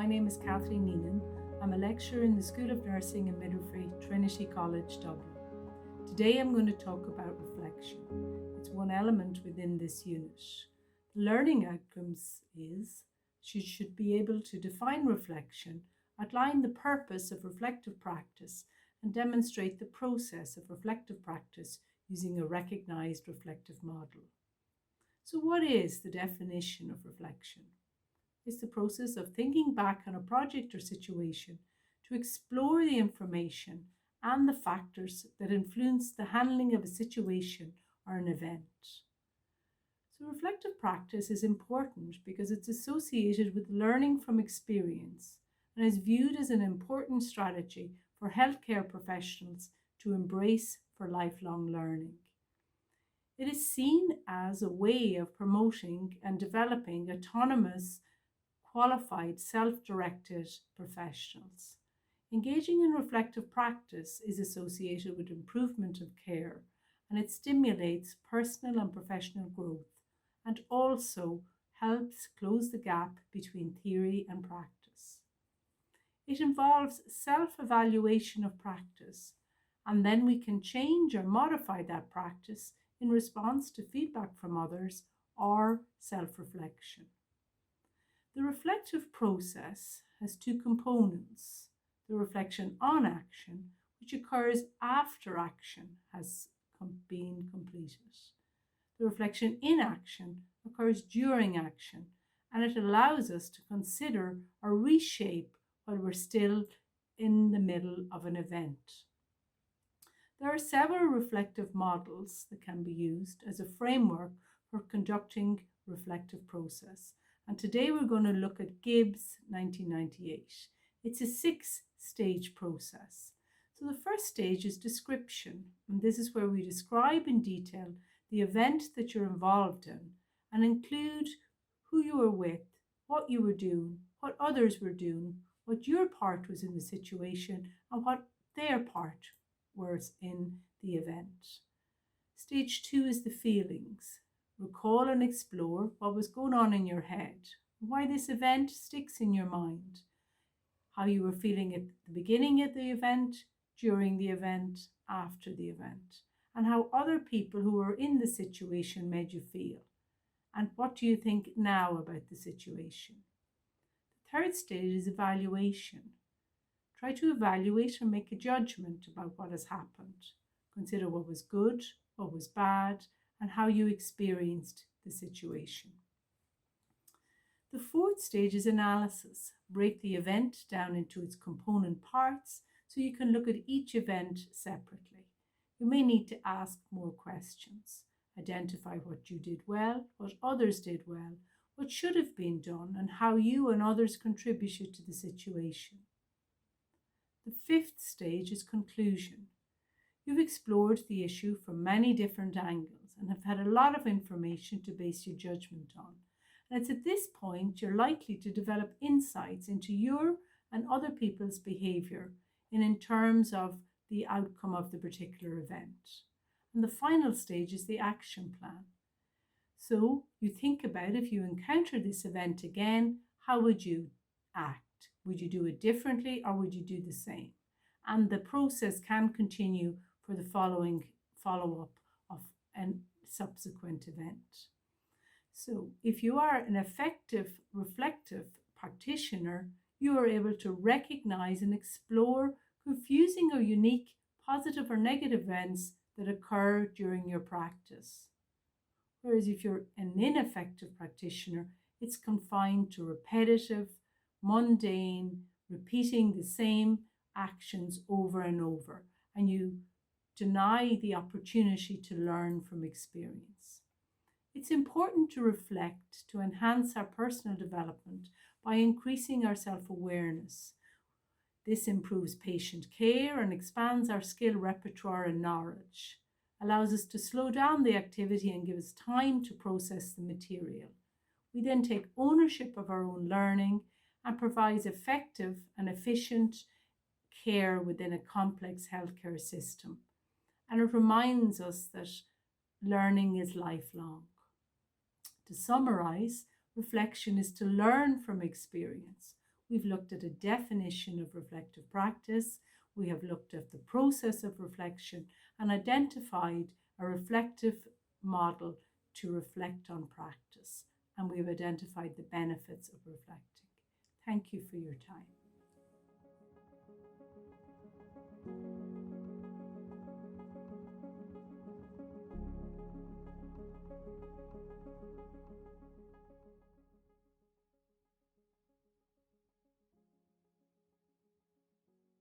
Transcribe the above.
My name is Kathleen Neenan. I'm a lecturer in the School of Nursing and Midwifery, Trinity College, Dublin. Today I'm going to talk about reflection. It's one element within this unit. The learning outcomes is she should be able to define reflection, outline the purpose of reflective practice, and demonstrate the process of reflective practice using a recognised reflective model. So what is the definition of reflection? It's the process of thinking back on a project or situation to explore the information and the factors that influence the handling of a situation or an event. So reflective practice is important because it's associated with learning from experience and is viewed as an important strategy for healthcare professionals to embrace for lifelong learning. It is seen as a way of promoting and developing autonomous, qualified, self-directed professionals. Engaging in reflective practice is associated with improvement of care, and it stimulates personal and professional growth and also helps close the gap between theory and practice. It involves self-evaluation of practice, and then we can change or modify that practice in response to feedback from others or self-reflection. The reflective process has two components: the reflection on action, which occurs after action has been completed. The reflection in action occurs during action, and it allows us to consider or reshape while we're still in the middle of an event. There are several reflective models that can be used as a framework for conducting reflective process. And today we're going to look at Gibbs 1998. It's a 6-stage process. So the first stage is description, and this is where we describe in detail the event that you're involved in and include who you were with, what you were doing, what others were doing, what your part was in the situation, and what their part was in the event. Stage 2 is the feelings. Recall and explore what was going on in your head, why this event sticks in your mind, how you were feeling at the beginning of the event, during the event, after the event, and how other people who were in the situation made you feel. And what do you think now about the situation? The third stage is evaluation. Try to evaluate and make a judgment about what has happened. Consider what was good, what was bad, and how you experienced the situation. The fourth stage is analysis. Break the event down into its component parts so you can look at each event separately. You may need to ask more questions. Identify what you did well, what others did well, what should have been done, and how you and others contributed to the situation. The fifth stage is conclusion. You've explored the issue from many different angles and have had a lot of information to base your judgment on. And it's at this point you're likely to develop insights into your and other people's behaviour in terms of the outcome of the particular event. And the final stage is the action plan. So you think about, if you encounter this event again, how would you act? Would you do it differently or would you do the same? And the process can continue for the following follow-up of a subsequent event. So if you are an effective reflective practitioner, you are able to recognize and explore confusing or unique positive or negative events that occur during your practice. Whereas if you're an ineffective practitioner, it's confined to repetitive, mundane, repeating the same actions over and over, and you deny the opportunity to learn from experience. It's important to reflect to enhance our personal development by increasing our self-awareness. This improves patient care and expands our skill repertoire and knowledge, allows us to slow down the activity and give us time to process the material. We then take ownership of our own learning and provides effective and efficient care within a complex healthcare system. And it reminds us that learning is lifelong. To summarize, reflection is to learn from experience. We've looked at a definition of reflective practice. We have looked at the process of reflection and identified a reflective model to reflect on practice. And we've identified the benefits of reflecting. Thank you for your time.